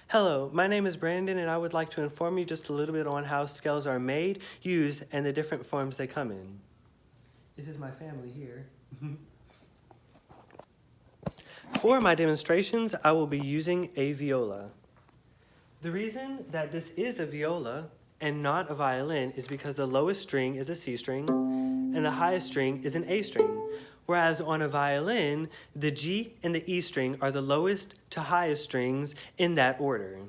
Hello, my name is Brandon and I would like to inform you just a little bit on how scales are made, used, and the different forms they come in. This is my family here. For my demonstrations, I will be using a viola. The reason that this is a viola and not a violin is because the lowest string is a C string and the highest string is an A string. Whereas on a violin, the G and the E string are the lowest to highest strings in that order.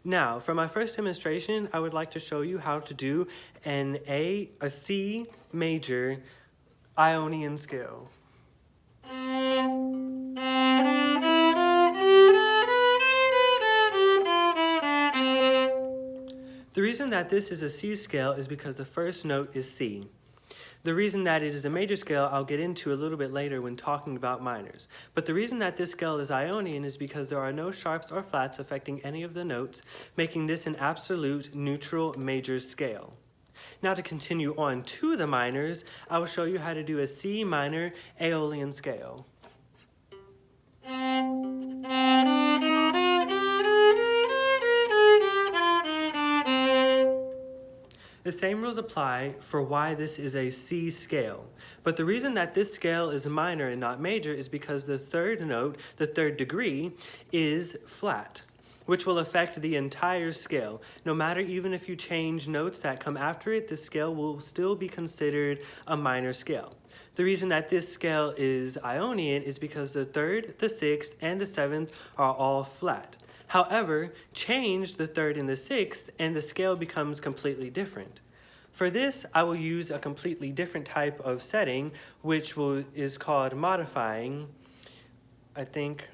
Now, for my first demonstration, I would like to show you how to do a C major Ionian scale. The reason that this is a C scale is because the first note is C. The reason that it is a major scale I'll get into a little bit later when talking about minors. But the reason that this scale is Ionian is because there are no sharps or flats affecting any of the notes, making this an absolute neutral major scale. Now to continue on to the minors, I will show you how to do a C minor Aeolian scale. The same rules apply for why this is a C scale. But the reason that this scale is minor and not major is because the third note, the third degree, is flat, which will affect the entire scale. No matter even if you change notes that come after it, the scale will still be considered a minor scale. The reason that this scale is Ionian is because the third, the sixth, and the seventh are all flat. However, change the third and the sixth, and the scale becomes completely different. For this, I will use a completely different type of setting, which is called modifying. I think,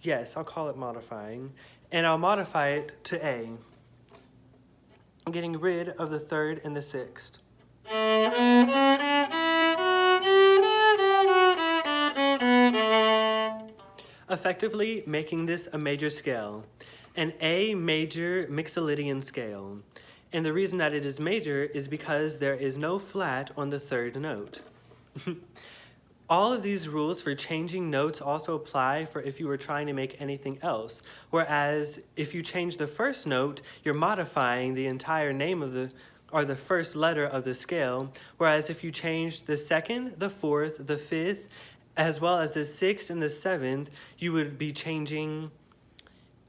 yes, I'll call it modifying. And I'll modify it to A, getting rid of the third and the sixth. Effectively making this a major scale, an A major Mixolydian scale. And the reason that it is major is because there is no flat on the third note. All of these rules for changing notes also apply for if you were trying to make anything else. Whereas if you change the first note, you're modifying the entire name of the first letter of the scale. Whereas if you change the second, the fourth, the fifth, as well as the sixth and the seventh, you would be changing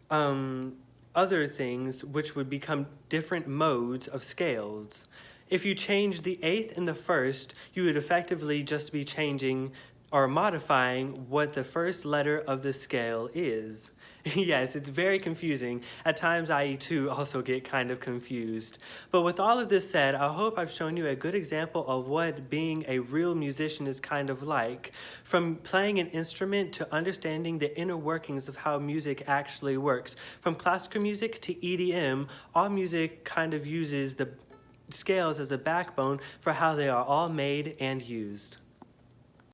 other things which would become different modes of scales. If you change the eighth and the first, you would effectively just be changing or modifying what the first letter of the scale is. Yes, it's very confusing. At times I too also get kind of confused. But with all of this said, I hope I've shown you a good example of what being a real musician is kind of like. From playing an instrument to understanding the inner workings of how music actually works. From classical music to EDM, all music kind of uses the scales as a backbone for how they are all made and used.